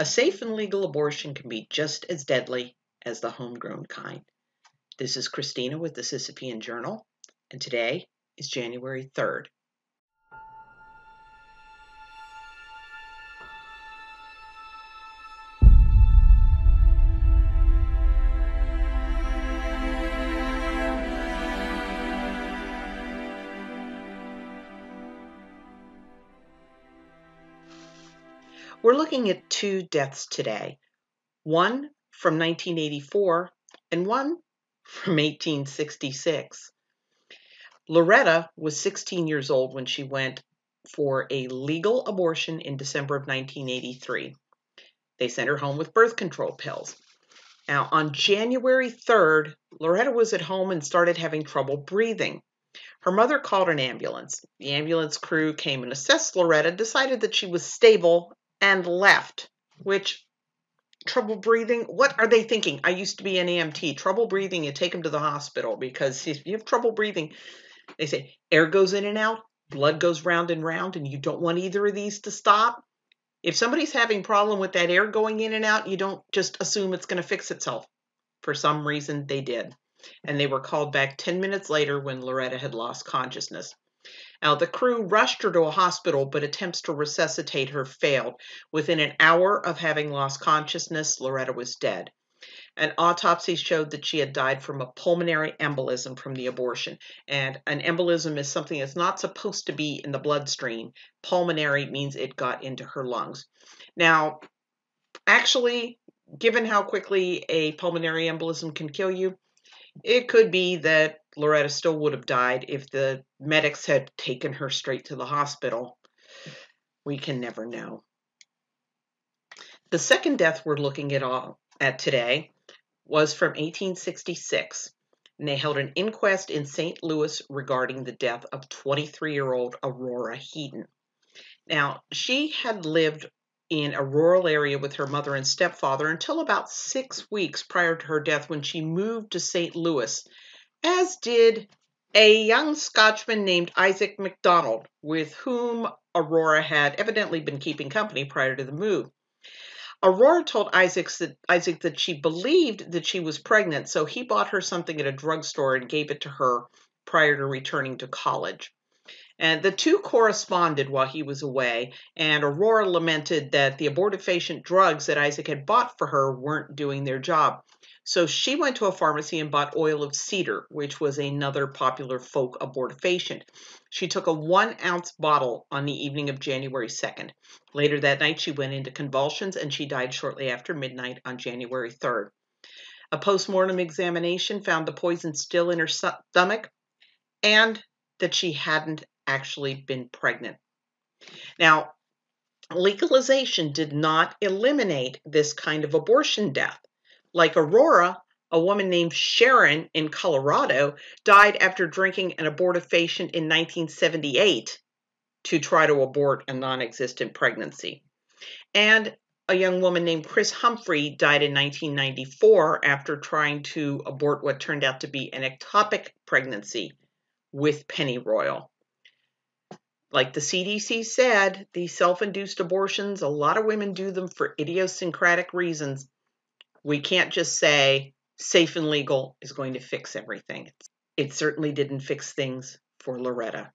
A safe and legal abortion can be just as deadly as the homegrown kind. This is Christina with the Sisyphean Journal, and today is January 3rd. We're looking at two deaths today, one from 1984 and one from 1866. Loretta was 16 years old when she went for a legal abortion in December of 1983. They sent her home with birth control pills. Now, on January 3rd, Loretta was at home and started having trouble breathing. Her mother called an ambulance. The ambulance crew came and assessed Loretta, decided that she was stable, and left. Which, trouble breathing, what are they thinking? I used to be an EMT. Trouble breathing, you take them to the hospital, because if you have trouble breathing, they say air goes in and out, blood goes round and round, and you don't want either of these to stop. If somebody's having a problem with that air going in and out, you don't just assume it's going to fix itself. For some reason, they did. And they were called back 10 minutes later when Loretta had lost consciousness. Now, the crew rushed her to a hospital, but attempts to resuscitate her failed. Within an hour of having lost consciousness, Loretta was dead. An autopsy showed that she had died from a pulmonary embolism from the abortion. And an embolism is something that's not supposed to be in the bloodstream. Pulmonary means it got into her lungs. Now, actually, given how quickly a pulmonary embolism can kill you, it could be that Loretta still would have died if the medics had taken her straight to the hospital. We can never know. The second death we're looking at today was from 1866, and they held an inquest in St. Louis regarding the death of 23-year-old Aurora Heaton. Now, she had lived in a rural area with her mother and stepfather until about 6 weeks prior to her death, when she moved to St. Louis, as did a young Scotchman named Isaac MacDonald, with whom Aurora had evidently been keeping company prior to the move. Aurora told Isaac that she believed that she was pregnant, so he bought her something at a drugstore and gave it to her prior to returning to college. And the two corresponded while he was away, and Aurora lamented that the abortifacient drugs that Isaac had bought for her weren't doing their job. So she went to a pharmacy and bought oil of cedar, which was another popular folk abortifacient. She took a 1-ounce bottle on the evening of January 2nd. Later that night, she went into convulsions, and she died shortly after midnight on January 3rd. A postmortem examination found the poison still in her stomach, and that she hadn't actually been pregnant. Now, legalization did not eliminate this kind of abortion death. Like Aurora, a woman named Sharon in Colorado died after drinking an abortifacient in 1978 to try to abort a non-existent pregnancy. And a young woman named Chris Humphrey died in 1994 after trying to abort what turned out to be an ectopic pregnancy with pennyroyal. Like the CDC said, these self-induced abortions, a lot of women do them for idiosyncratic reasons. We can't just say safe and legal is going to fix everything. It certainly didn't fix things for Loretta.